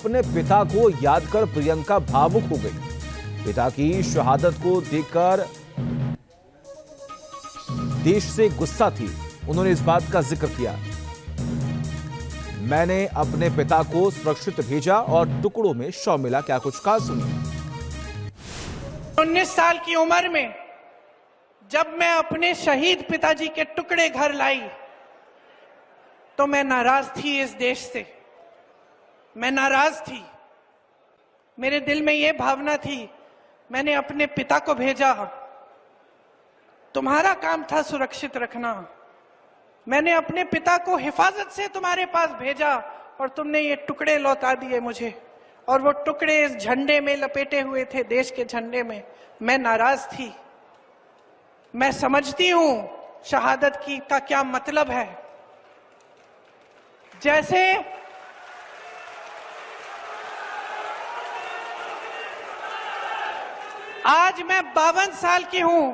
अपने पिता को याद कर प्रियंका भावुक हो गई। पिता की शहादत को देखकर देश से गुस्सा थी। उन्होंने इस बात का जिक्र किया, मैंने अपने पिता को सुरक्षित भेजा और टुकड़ों में शव मिला। क्या कुछ कहा, सुनिए। 19 साल की उम्र में जब मैं अपने शहीद पिताजी के टुकड़े घर लाई तो मैं नाराज थी इस देश से। मैं नाराज थी। मेरे दिल में यह भावना थी, मैंने अपने पिता को भेजा, तुम्हारा काम था सुरक्षित रखना। मैंने अपने पिता को हिफाजत से तुम्हारे पास भेजा और तुमने ये टुकड़े लौटा दिए मुझे, और वो टुकड़े इस झंडे में लपेटे हुए थे, देश के झंडे में। मैं नाराज थी। मैं समझती हूं शहादत की का क्या मतलब है। जैसे आज मैं 52 साल की हूं,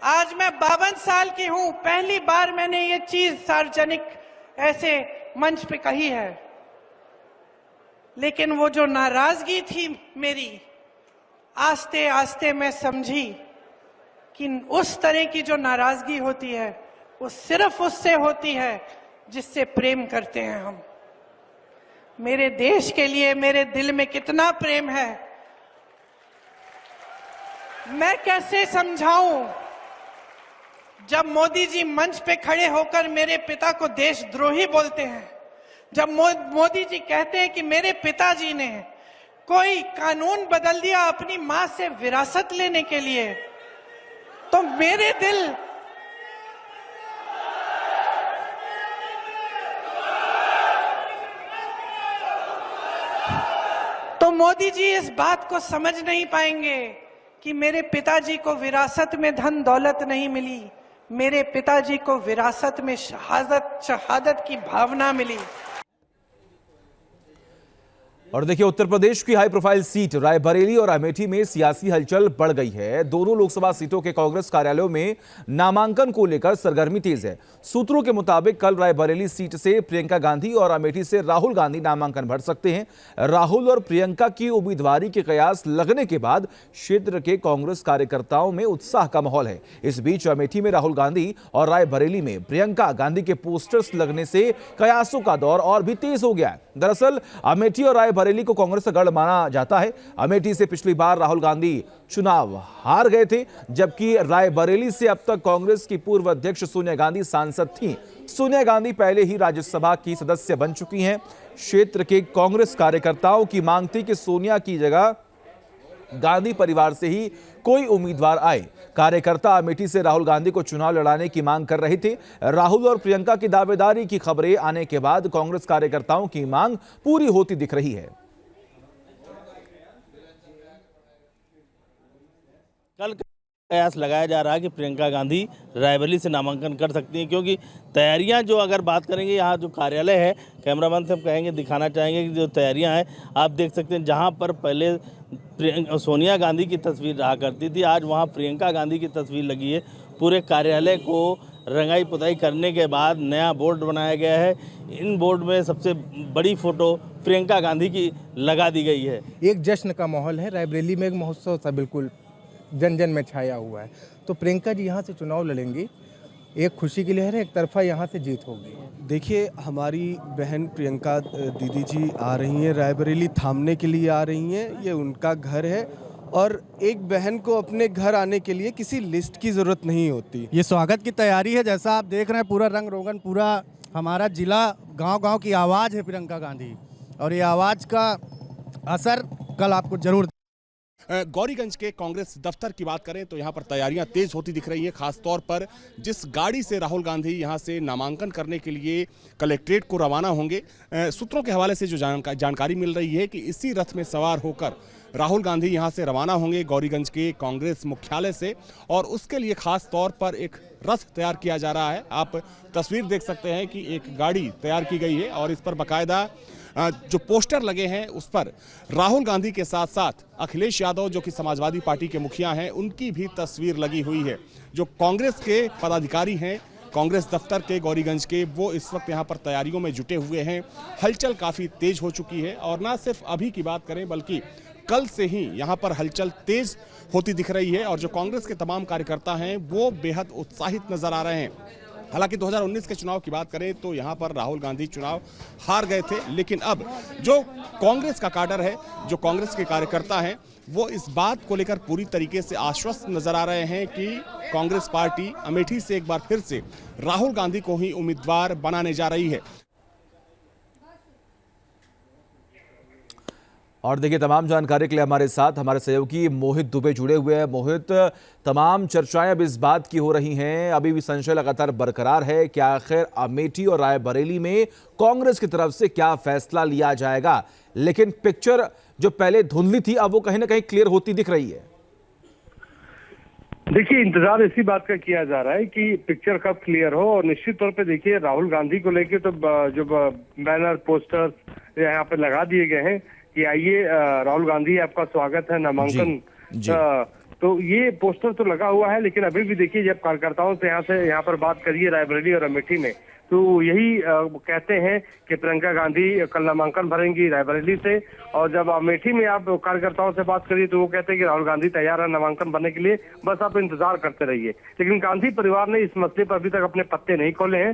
आज मैं 52 साल की हूं, पहली बार मैंने ये चीज सार्वजनिक ऐसे मंच पे कही है। लेकिन वो जो नाराजगी थी मेरी, आस्ते आस्ते मैं समझी कि उस तरह की जो नाराजगी होती है वो सिर्फ उससे होती है जिससे प्रेम करते हैं हम। मेरे देश के लिए मेरे दिल में कितना प्रेम है, मैं कैसे समझाऊं। जब मोदी जी मंच पे खड़े होकर मेरे पिता को देशद्रोही बोलते हैं, जब मोदी जी कहते हैं कि मेरे पिताजी ने कोई कानून बदल दिया अपनी मां से विरासत लेने के लिए, तो मेरे दिल तो मोदी जी इस बात को समझ नहीं पाएंगे कि मेरे पिताजी को विरासत में धन दौलत नहीं मिली, मेरे पिताजी को विरासत में शहादत की भावना मिली। और देखिए, उत्तर प्रदेश की हाई प्रोफाइल सीट रायबरेली और अमेठी में सियासी हलचल बढ़ गई है। दोनों लोकसभा सीटों के कांग्रेस कार्यालयों में नामांकन को लेकर सरगर्मी तेज है। सूत्रों के मुताबिक कल रायबरेली सीट से प्रियंका गांधी और अमेठी से राहुल गांधी नामांकन भर सकते हैं। राहुल और प्रियंका की उम्मीदवारी के कयास लगने के बाद क्षेत्र के कांग्रेस कार्यकर्ताओं में उत्साह का माहौल है। इस बीच अमेठी में राहुल गांधी और रायबरेली में प्रियंका गांधी के पोस्टर्स लगने से कयासों का दौर और भी तेज हो गया है। दरअसल अमेठी और रायबरेली को कांग्रेस का गढ़ माना जाता है। अमेठी से पिछली बार राहुल गांधी चुनाव हार गए थे, जबकि रायबरेली से अब तक कांग्रेस की पूर्व अध्यक्ष सोनिया गांधी सांसद थीं। सोनिया गांधी पहले ही राज्यसभा की सदस्य बन चुकी हैं। क्षेत्र के कांग्रेस कार्यकर्ताओं की मांग थी कि सोनिया की जगह गांधी परिवार से ही कोई उम्मीदवार आए। कार्यकर्ता अमेठी से राहुल गांधी को चुनाव लड़ाने की मांग कर रहे थे। राहुल और प्रियंका की दावेदारी की खबरें आने के बाद कांग्रेस कार्यकर्ताओं की मांग पूरी होती दिख रही है। कल प्रयास लगाया जा रहा है कि प्रियंका गांधी रायबरेली से नामांकन कर सकती हैं, क्योंकि तैयारियां जो अगर बात करेंगे, यहाँ जो कार्यालय है, कैमरामैन से हम कहेंगे दिखाना चाहेंगे कि जो तैयारियां हैं आप देख सकते हैं। जहां पर पहले सोनिया गांधी की तस्वीर रहा करती थी, आज वहां प्रियंका गांधी की तस्वीर लगी है। पूरे कार्यालय को रंगाई पुताई करने के बाद नया बोर्ड बनाया गया है। इन बोर्ड में सबसे बड़ी फोटो प्रियंका गांधी की लगा दी गई है। एक जश्न का माहौल है। रायबरेली में एक महोत्सव सा बिल्कुल जन जन में छाया हुआ है। तो प्रियंका जी यहाँ से चुनाव लड़ेंगी, एक खुशी की लहर है, एक तरफा यहाँ से जीत होगी। देखिए, हमारी बहन प्रियंका दीदी जी आ रही हैं, रायबरेली थामने के लिए आ रही हैं। ये उनका घर है और एक बहन को अपने घर आने के लिए किसी लिस्ट की ज़रूरत नहीं होती। ये स्वागत की तैयारी है, जैसा आप देख रहे हैं, पूरा रंग रोगन, पूरा हमारा जिला गांव-गांव की आवाज़ है प्रियंका गांधी, और ये आवाज़ का असर कल आपको जरूर। गौरीगंज के कांग्रेस दफ्तर की बात करें तो यहाँ पर तैयारियां तेज होती दिख रही हैं। खासतौर पर जिस गाड़ी से राहुल गांधी यहाँ से नामांकन करने के लिए कलेक्ट्रेट को रवाना होंगे, सूत्रों के हवाले से जो जानकारी मिल रही है कि इसी रथ में सवार होकर राहुल गांधी यहाँ से रवाना होंगे गौरीगंज के कांग्रेस मुख्यालय से, और उसके लिए खास तौर पर एक रथ तैयार किया जा रहा है। आप तस्वीर देख सकते हैं कि एक गाड़ी तैयार की गई है और इस पर बाकायदा जो पोस्टर लगे हैं उस पर राहुल गांधी के साथ साथ अखिलेश यादव जो कि समाजवादी पार्टी के मुखिया हैं उनकी भी तस्वीर लगी हुई है। जो कांग्रेस के पदाधिकारी हैं कांग्रेस दफ्तर के गौरीगंज के, वो इस वक्त यहाँ पर तैयारियों में जुटे हुए हैं। हलचल काफ़ी तेज हो चुकी है और ना सिर्फ अभी की बात करें बल्कि कल से ही यहाँ पर हलचल तेज होती दिख रही है और जो कांग्रेस के तमाम कार्यकर्ता हैं वो बेहद उत्साहित नजर आ रहे हैं। हालांकि 2019 के चुनाव की बात करें तो यहाँ पर राहुल गांधी चुनाव हार गए थे, लेकिन अब जो कांग्रेस का काडर है, जो कांग्रेस के कार्यकर्ता हैं, वो इस बात को लेकर पूरी तरीके से आश्वस्त नजर आ रहे हैं कि कांग्रेस पार्टी अमेठी से एक बार फिर से राहुल गांधी को ही उम्मीदवार बनाने जा रही है। और देखिए, तमाम जानकारी के लिए हमारे साथ हमारे सहयोगी मोहित दुबे जुड़े हुए हैं। मोहित, तमाम चर्चाएं अब इस बात की हो रही हैं, अभी भी संशय लगातार बरकरार है कि आखिर अमेठी और रायबरेली में कांग्रेस की तरफ से क्या फैसला लिया जाएगा, लेकिन पिक्चर जो पहले धुंधली थी अब वो कहीं ना कहीं क्लियर होती दिख रही है। देखिए, इंतजार इसी बात का किया जा रहा है कि पिक्चर कब क्लियर हो और निश्चित तौर पे देखिए राहुल गांधी को लेके तो जो बैनर पोस्टर्स यहाँ पे लगा दिए गए हैं कि आइए राहुल गांधी आपका स्वागत है नामांकन। तो ये पोस्टर तो लगा हुआ है, लेकिन अभी भी देखिए जब कार्यकर्ताओं से यहाँ पर बात करिए रायबरेली और अमेठी में तो यही कहते हैं कि प्रियंका गांधी कल नामांकन भरेंगी रायबरेली से, और जब अमेठी में आप कार्यकर्ताओं से बात करिए तो वो कहते हैं कि राहुल गांधी तैयार है नामांकन भरने के लिए, बस आप इंतजार करते रहिए। लेकिन गांधी परिवार ने इस मसले पर अभी तक अपने पत्ते नहीं खोले हैं